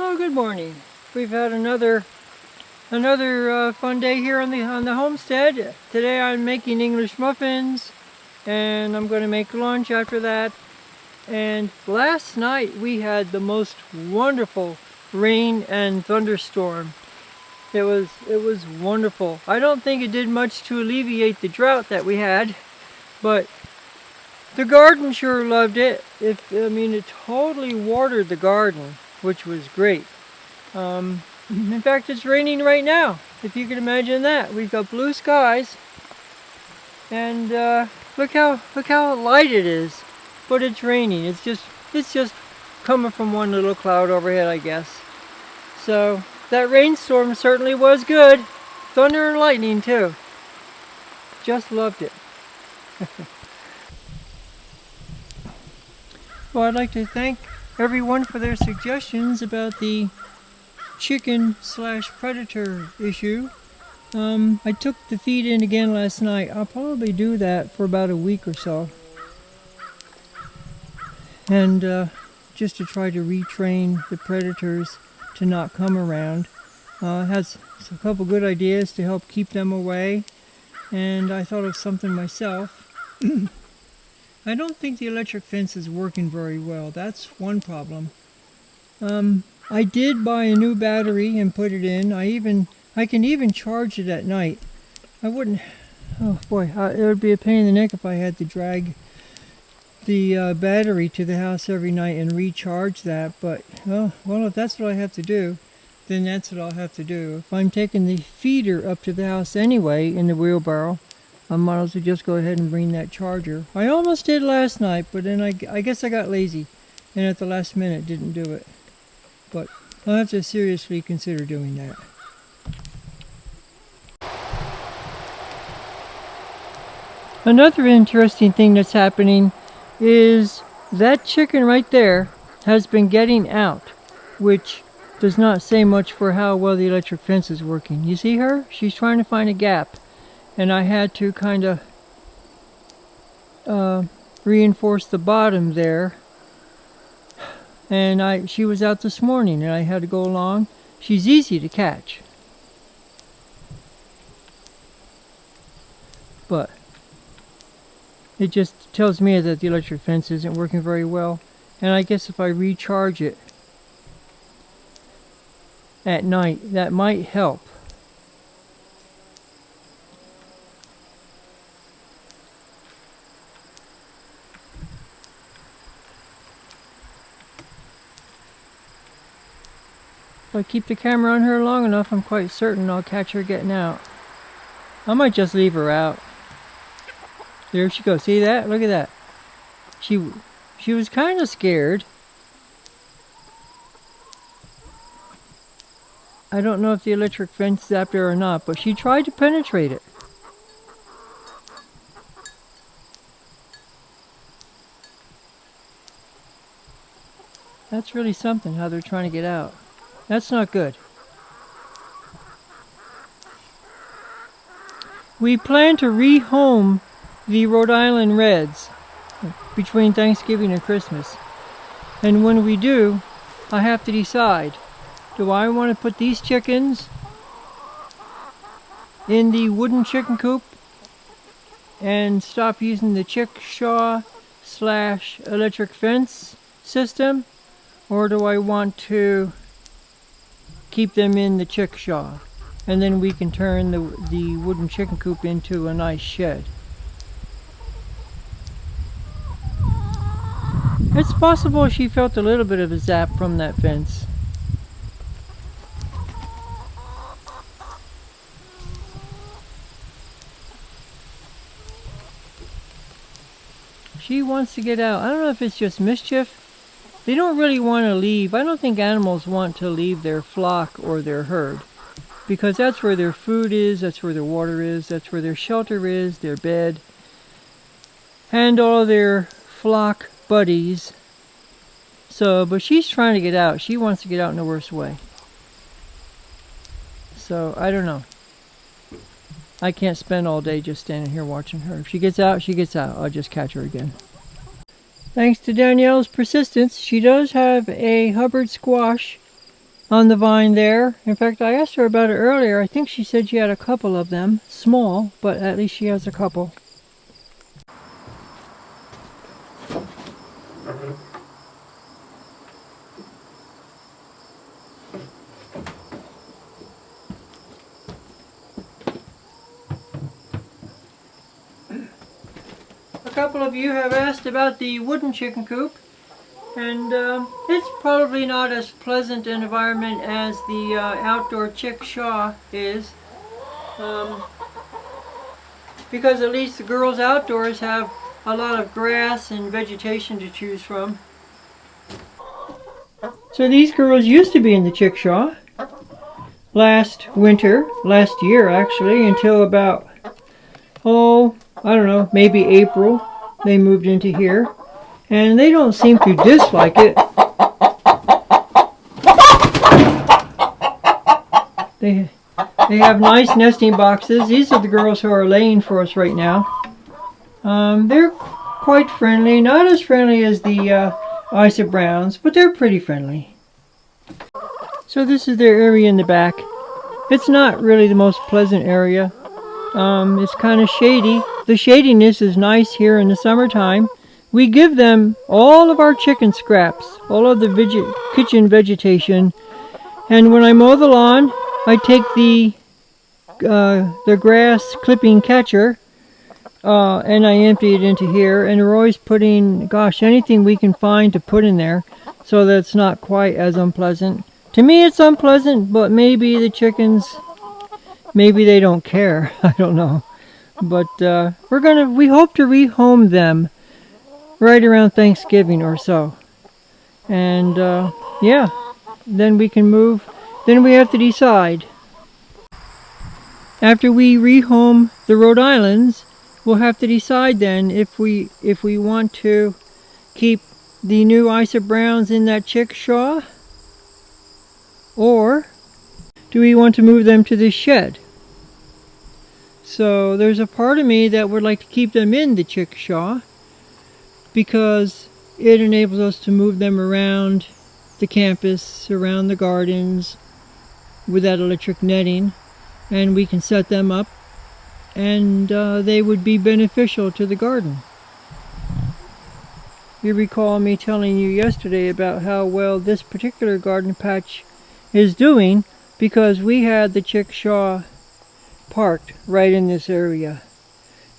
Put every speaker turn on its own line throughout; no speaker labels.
Oh, good morning. We've had another fun day here on the homestead. Today I'm making English muffins, and I'm going to make lunch after that. And last night we had the most wonderful rain and thunderstorm. It was wonderful. I don't think it did much to alleviate the drought that we had, but the garden sure loved it. It totally watered the garden, which was great. In fact, it's raining right now, if you can imagine that. We've got blue skies, and look how light it is. But it's raining. It's just coming from one little cloud overhead, I guess. So that rainstorm certainly was good. Thunder and lightning too. Just loved it. Well, I'd like to thank everyone for their suggestions about the chicken/predator issue. I took the feed in again last night. I'll probably do that for about a week or so. And just to try to retrain the predators to not come around. Has a couple good ideas to help keep them away. And I thought of something myself. I don't think the electric fence is working very well. That's one problem. I did buy a new battery and put it in. I can even charge it at night. Oh boy, it would be a pain in the neck if I had to drag the battery to the house every night and recharge that. But, well, if that's what I have to do, then that's what I'll have to do. If I'm taking the feeder up to the house anyway in the wheelbarrow, I might as well just go ahead and bring that charger. I almost did last night, but then I guess I got lazy and at the last minute didn't do it. But I'll have to seriously consider doing that. Another interesting thing that's happening is that chicken right there has been getting out, which does not say much for how well the electric fence is working. You see her? She's trying to find a gap. And I had to kind of reinforce the bottom there. And she was out this morning and I had to go along. She's easy to catch. But it just tells me that the electric fence isn't working very well. And I guess if I recharge it at night, that might help. If I keep the camera on her long enough, I'm quite certain I'll catch her getting out. I might just leave her out. There she goes. See that? Look at that. She was kind of scared. I don't know if the electric fence zapped her or not, but she tried to penetrate it. That's really something, how they're trying to get out. That's not good. We plan to rehome the Rhode Island Reds between Thanksgiving and Christmas. And when we do, I have to decide, do I want to put these chickens in the wooden chicken coop and stop using the chickshaw/electric fence system? Or do I want to keep them in the chickshaw? And then we can turn the wooden chicken coop into a nice shed. It's possible she felt a little bit of a zap from that fence. She wants to get out. I don't know if it's just mischief. They don't really want to leave. I don't think animals want to leave their flock or their herd, because that's where their food is, that's where their water is, that's where their shelter is, their bed, and all their flock buddies. So, but she's trying to get out. She wants to get out in the worst way. So, I don't know. I can't spend all day just standing here watching her. If she gets out, she gets out. I'll just catch her again. Thanks to Danielle's persistence, she does have a Hubbard squash on the vine there. In fact, I asked her about it earlier. I think she said she had a couple of them. Small, but at least she has a couple. A couple of you have asked about the wooden chicken coop, and it's probably not as pleasant an environment as the outdoor chickshaw is, because at least the girls outdoors have a lot of grass and vegetation to choose from. So these girls used to be in the chickshaw last year actually, until about, I don't know, maybe April. They moved into here, and they don't seem to dislike it. They have nice nesting boxes. These are the girls who are laying for us right now. They're quite friendly, not as friendly as the Isa Browns, but they're pretty friendly. So this is their area in the back. It's not really the most pleasant area. It's kind of shady. The shadiness is nice here in the summertime. We give them all of our chicken scraps, all of the kitchen vegetation, and when I mow the lawn, I take the grass clipping catcher and I empty it into here, and we're always putting, anything we can find to put in there so that it's not quite as unpleasant. To me it's unpleasant, but maybe the chickens, maybe they don't care. I don't know. But we hope to rehome them right around Thanksgiving or so. And yeah, then we can move. Then we have to decide. After we rehome the Rhode Islands, we'll have to decide then if we want to keep the new Isa Browns in that chickshaw, or do we want to move them to this shed? So there's a part of me that would like to keep them in the chickshaw because it enables us to move them around the campus, around the gardens with that electric netting, and we can set them up, and they would be beneficial to the garden. You recall me telling you yesterday about how well this particular garden patch is doing because we had the chickshaw parked right in this area,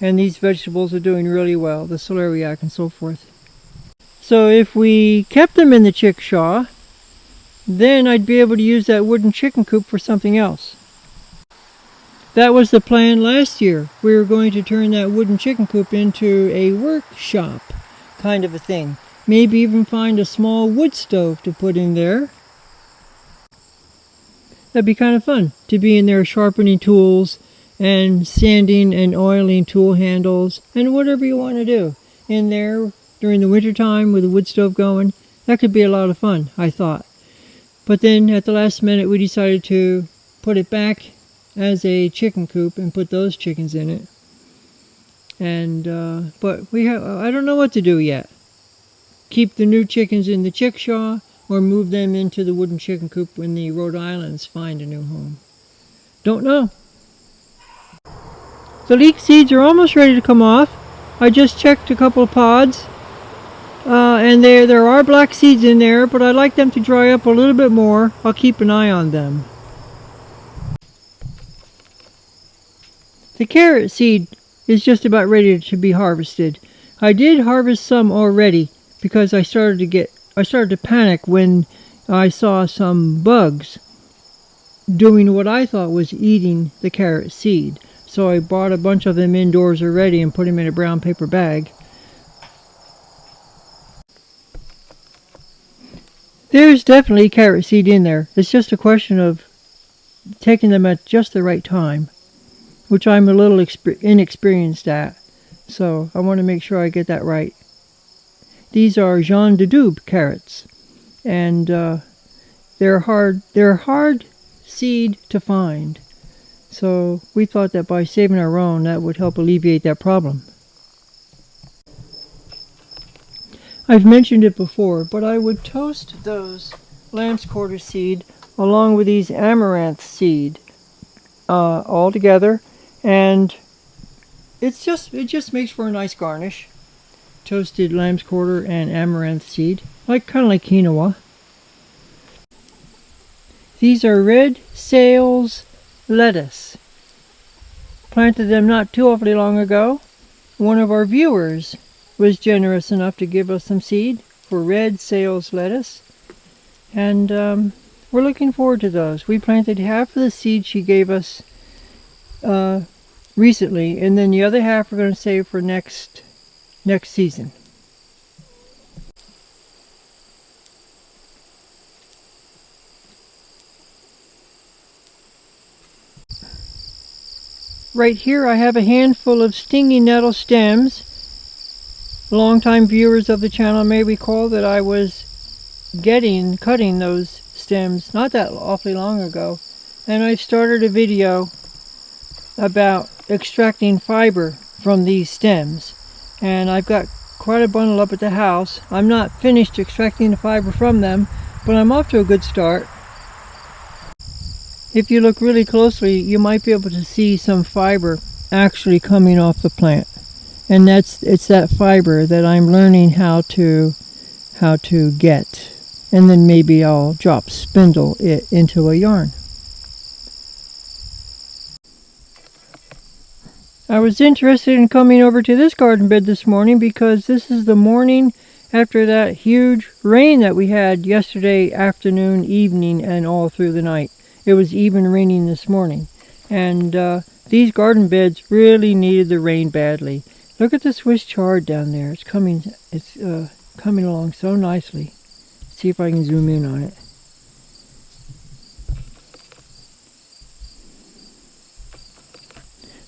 and these vegetables are doing really well, the celeriac and so forth. So if we kept them in the chickshaw, then I'd be able to use that wooden chicken coop for something else. That was the plan last year. We were going to turn that wooden chicken coop into a workshop kind of a thing. Maybe even find a small wood stove to put in there. That'd be kind of fun to be in there sharpening tools and sanding and oiling tool handles and whatever you want to do in there during the winter time with the wood stove going. That could be a lot of fun, I thought. But then at the last minute we decided to put it back as a chicken coop and put those chickens in it. And but I don't know what to do yet. Keep the new chickens in the chickshaw or move them into the wooden chicken coop when the Rhode Islands find a new home. Don't know. The leek seeds are almost ready to come off. I just checked a couple of pods. And there are black seeds in there, but I'd like them to dry up a little bit more. I'll keep an eye on them. The carrot seed is just about ready to be harvested. I did harvest some already because I started to panic when I saw some bugs doing what I thought was eating the carrot seed. So I bought a bunch of them indoors already and put them in a brown paper bag. There's definitely carrot seed in there. It's just a question of taking them at just the right time, which I'm a little inexperienced at. So I want to make sure I get that right. These are Jean de Dube carrots, and they're hard seed to find. So we thought that by saving our own, that would help alleviate that problem. I've mentioned it before, but I would toast those lamb's quarter seed along with these amaranth seed all together, and it just makes for a nice garnish. Toasted lamb's quarter and amaranth seed, kind of like quinoa. These are red sales lettuce. Planted them not too awfully long ago. One of our viewers was generous enough to give us some seed for red sales lettuce, and we're looking forward to those. We planted half of the seed she gave us recently, and then the other half we're going to save for next season. Right here I have a handful of stingy nettle stems. Longtime viewers of the channel may recall that I was cutting those stems not that awfully long ago, and I started a video about extracting fiber from these stems, and I've got quite a bundle up at the house. I'm not finished extracting the fiber from them, but I'm off to a good start. If you look really closely, you might be able to see some fiber actually coming off the plant, and it's that fiber that I'm learning how to get, and then maybe I'll spindle it into a yarn. I was interested in coming over to this garden bed this morning because this is the morning after that huge rain that we had yesterday afternoon, evening, and all through the night. It was even raining this morning, and these garden beds really needed the rain badly. Look at the Swiss chard down there. It's coming along so nicely. Let's see if I can zoom in on it.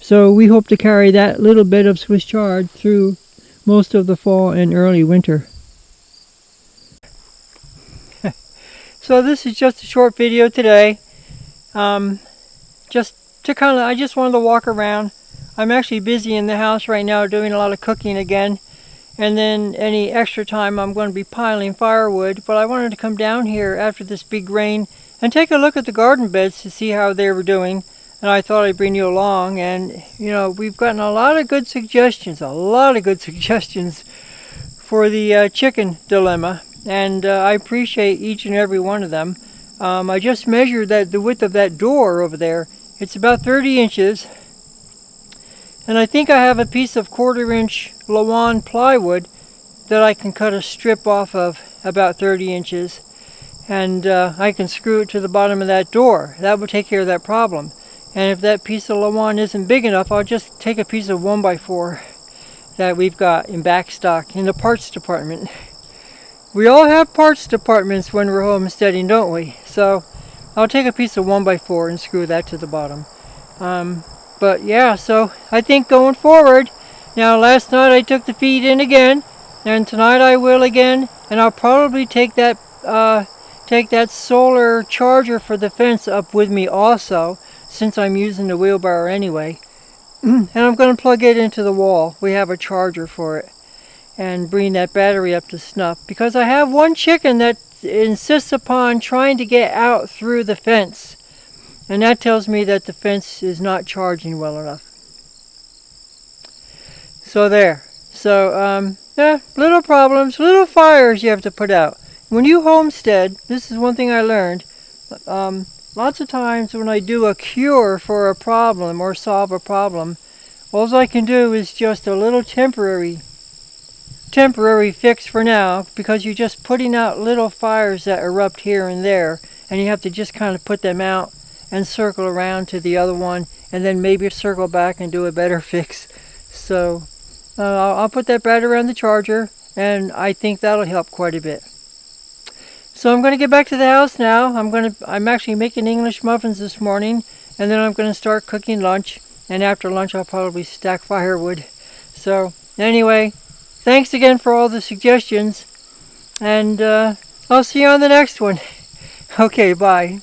So we hope to carry that little bit of Swiss chard through most of the fall and early winter. So this is just a short video today. I just wanted to walk around. I'm actually busy in the house right now doing a lot of cooking again, and then any extra time I'm going to be piling firewood, but I wanted to come down here after this big rain and take a look at the garden beds to see how they were doing, and I thought I'd bring you along. And we've gotten a lot of good suggestions for the chicken dilemma, and I appreciate each and every one of them. I just measured the width of that door over there. It's about 30 inches. And I think I have a piece of 1/4-inch Lawan plywood that I can cut a strip off of about 30 inches. And I can screw it to the bottom of that door. That will take care of that problem. And if that piece of Lawan isn't big enough, I'll just take a piece of 1x4 that we've got in back stock in the parts department. We all have parts departments when we're homesteading, don't we? So I'll take a piece of 1x4 and screw that to the bottom. But yeah, so I think going forward, now last night I took the feed in again, and tonight I will again, and I'll probably take that solar charger for the fence up with me also, since I'm using the wheelbarrow anyway. And I'm going to plug it into the wall. We have a charger for it. And bring that battery up to snuff, because I have one chicken that insists upon trying to get out through the fence, and that tells me that the fence is not charging well enough. So there. So little problems, little fires you have to put out when you homestead. This is one thing I learned. Lots of times when I do a cure for a problem or solve a problem, all I can do is just a little temporary fix for now, because you're just putting out little fires that erupt here and there, and you have to just kind of put them out and circle around to the other one, and then maybe circle back and do a better fix. So I'll put that battery on the charger, and I think that'll help quite a bit. So I'm going to get back to the house now. I'm actually making English muffins this morning, and then I'm going to start cooking lunch, and after lunch I'll probably stack firewood. So anyway, thanks again for all the suggestions, and I'll see you on the next one. Okay, bye.